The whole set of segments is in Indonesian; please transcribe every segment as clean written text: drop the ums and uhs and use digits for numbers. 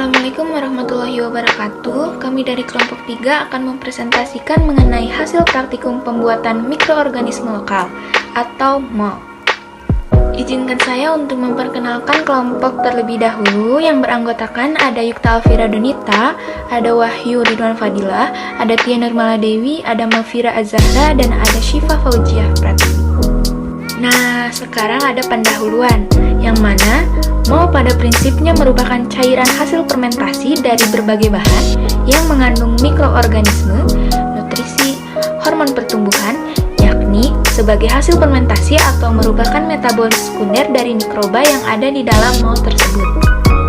Assalamualaikum warahmatullahi wabarakatuh. Kami dari kelompok 3 akan mempresentasikan mengenai hasil praktikum pembuatan mikroorganisme lokal atau MOL. Izinkan saya untuk memperkenalkan kelompok terlebih dahulu yang beranggotakan ada Yukta Alfira Donita, ada Wahyu Ridwan Fadilah, ada Tia Nurmala Dewi, ada Malvira Azahra, dan ada Syifa Faujiah Pratiwi. Nah, sekarang ada pendahuluan, yang mana MOL pada prinsipnya merupakan cairan hasil fermentasi dari berbagai bahan yang mengandung mikroorganisme, nutrisi, hormon pertumbuhan, yakni sebagai hasil fermentasi atau merupakan metabolit sekunder dari mikroba yang ada di dalam MOL tersebut.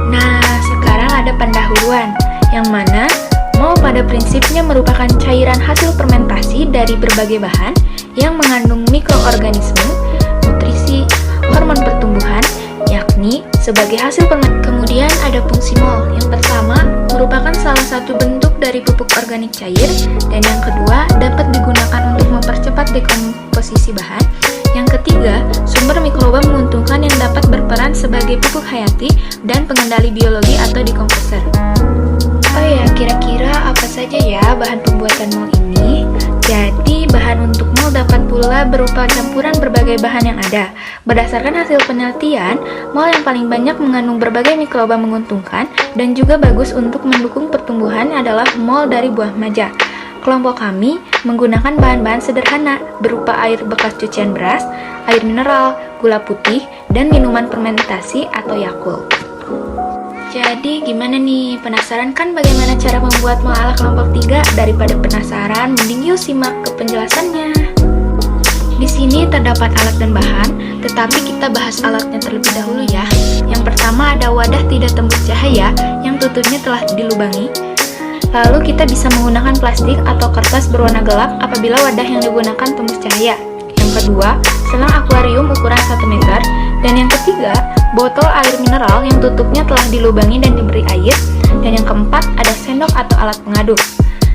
Nah, sekarang ada pendahuluan, yang mana MOL pada prinsipnya merupakan cairan hasil fermentasi dari berbagai bahan yang mengandung mikroorganisme, nutrisi, hormon pertumbuhan, yakni sebagai hasil fermentasi. Kemudian ada fungsi MOL. Yang pertama, merupakan salah satu bentuk dari pupuk organik cair, dan yang kedua, dapat digunakan untuk mempercepat dekomposisi bahan. Yang ketiga, sumber mikroba menguntungkan yang dapat berperan sebagai pupuk hayati dan pengendali biologi atau dekomposer. Oh ya, kira-kira apa saja ya bahan pembuatan MOL ini? Jadi, bahan untuk MOL dapat pula berupa campuran berbagai bahan yang ada. Berdasarkan hasil penelitian, MOL yang paling banyak mengandung berbagai mikroba menguntungkan dan juga bagus untuk mendukung pertumbuhan adalah MOL dari buah maja. Kelompok kami menggunakan bahan-bahan sederhana berupa air bekas cucian beras, air mineral, gula putih, dan minuman fermentasi atau Yakult. Jadi gimana nih, penasaran kan bagaimana cara membuat MOL ala kelompok 3? Daripada penasaran, mending yuk simak ke penjelasannya. Di sini terdapat alat dan bahan, tetapi kita bahas alatnya terlebih dahulu ya. Yang pertama ada wadah tidak tembus cahaya yang tutupnya telah dilubangi. Lalu kita bisa menggunakan plastik atau kertas berwarna gelap apabila wadah yang digunakan tembus cahaya. Yang kedua, selang akuarium ukuran 1 meter. Dan yang ketiga, botol air mineral yang tutupnya telah dilubangi dan diberi air. Dan yang keempat, ada sendok atau alat pengaduk.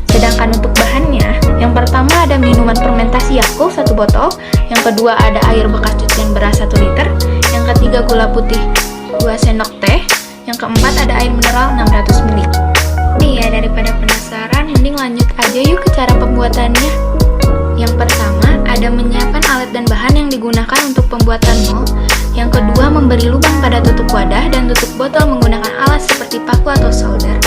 Sedangkan untuk bahannya, yang pertama ada minuman fermentasi Yakult 1 botol, yang kedua ada air bekas cucian beras 1 liter, yang ketiga gula putih 2 sendok teh, yang keempat ada air mineral 600 ml. Nih ya, daripada penasaran, mending lanjut aja yuk ke cara pembuatannya. Yang pertama, ada menyiapkan alat dan bahan yang digunakan untuk pembuatan MOL. Yang kedua, memberi lubang pada tutup wadah dan tutup botol menggunakan alat seperti paku atau solder.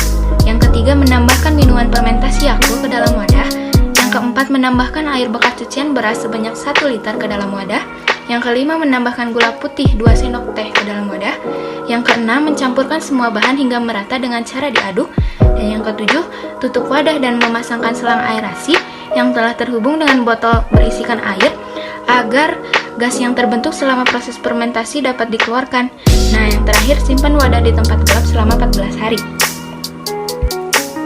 Yang ketiga, menambahkan minuman fermentasi Yakult ke dalam wadah. Yang keempat, menambahkan air bekas cucian beras sebanyak 1 liter ke dalam wadah. Yang kelima, menambahkan gula putih 2 sendok teh ke dalam wadah. Yang keenam, mencampurkan semua bahan hingga merata dengan cara diaduk. Dan yang ketujuh, tutup wadah dan memasangkan selang aerasi yang telah terhubung dengan botol berisikan air agar gas yang terbentuk selama proses fermentasi dapat dikeluarkan. Nah, yang terakhir, simpan wadah di tempat gelap selama 14 hari.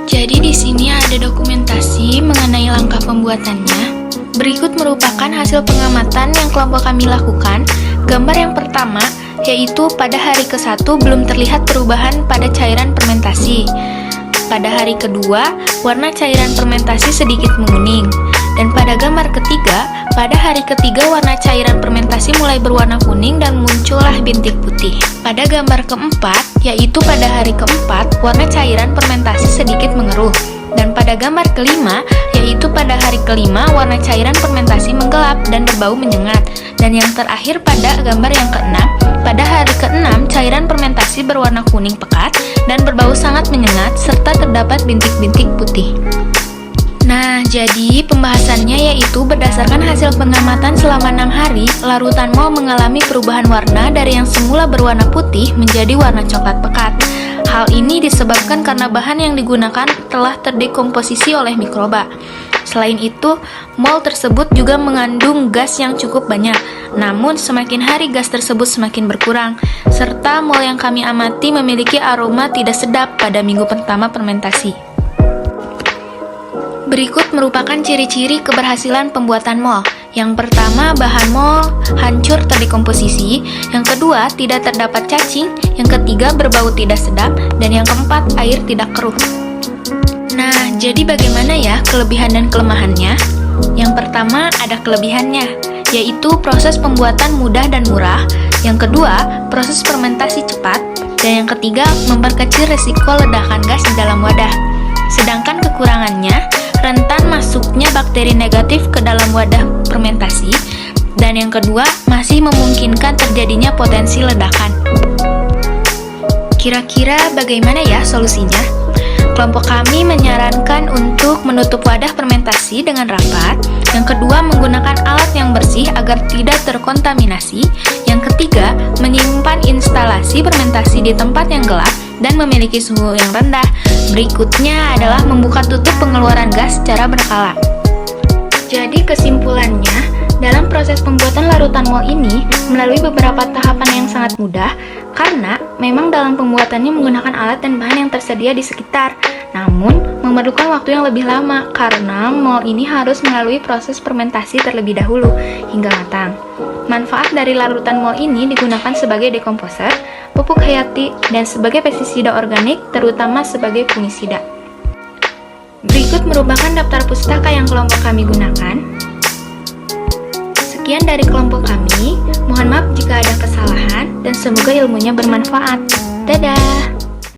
Jadi di sini ada dokumentasi mengenai langkah pembuatannya. Berikut merupakan hasil pengamatan yang kelompok kami lakukan. Gambar yang pertama yaitu pada hari ke-1 belum terlihat perubahan pada cairan fermentasi. Pada hari kedua, warna cairan fermentasi sedikit menguning. Dan pada gambar ketiga, pada hari ketiga warna cairan fermentasi mulai berwarna kuning dan muncullah bintik putih. Pada gambar keempat, yaitu pada hari keempat, warna cairan fermentasi sedikit mengeruh. Dan pada gambar kelima, yaitu pada hari kelima, warna cairan fermentasi menggelap dan berbau menyengat. Dan yang terakhir pada gambar yang keenam, pada hari keenam, cairan fermentasi berwarna kuning pekat dan berbau sangat menyengat serta terdapat bintik-bintik putih. Nah, jadi pembahasannya yaitu berdasarkan hasil pengamatan selama 6 hari, larutan MOL mengalami perubahan warna dari yang semula berwarna putih menjadi warna coklat pekat. Hal ini disebabkan karena bahan yang digunakan telah terdekomposisi oleh mikroba. Selain itu, MOL tersebut juga mengandung gas yang cukup banyak. Namun, semakin hari gas tersebut semakin berkurang, serta MOL yang kami amati memiliki aroma tidak sedap pada minggu pertama fermentasi. Berikut merupakan ciri-ciri keberhasilan pembuatan MOL. Yang pertama, bahan MOL hancur terdekomposisi. Yang kedua, tidak terdapat cacing. Yang ketiga, berbau tidak sedap. Dan yang keempat, air tidak keruh. Nah, jadi bagaimana ya kelebihan dan kelemahannya? Yang pertama, ada kelebihannya, yaitu proses pembuatan mudah dan murah, yang kedua, proses fermentasi cepat, dan yang ketiga, memperkecil risiko ledakan gas di dalam wadah. Sedangkan kekurangannya, rentan masuknya bakteri negatif ke dalam wadah fermentasi, dan yang kedua, masih memungkinkan terjadinya potensi ledakan. Kira-kira bagaimana ya solusinya? Kelompok kami menyarankan untuk menutup wadah fermentasi dengan rapat. Yang kedua, menggunakan alat yang bersih agar tidak terkontaminasi. Yang ketiga, menyimpan instalasi fermentasi di tempat yang gelap dan memiliki suhu yang rendah. Berikutnya adalah membuka tutup pengeluaran gas secara berkala. Jadi kesimpulannya, dalam proses pembuatan larutan mol ini melalui beberapa tahapan yang sangat mudah karena memang dalam pembuatannya menggunakan alat dan bahan yang tersedia di sekitar. Namun, memerlukan waktu yang lebih lama karena mol ini harus melalui proses fermentasi terlebih dahulu hingga matang. Manfaat dari larutan mol ini digunakan sebagai dekomposer, pupuk hayati, dan sebagai pestisida organik terutama sebagai fungisida. Berikut merupakan daftar pustaka yang kelompok kami gunakan. Sekian dari kelompok kami, mohon maaf jika ada kesalahan dan semoga ilmunya bermanfaat. Dadah!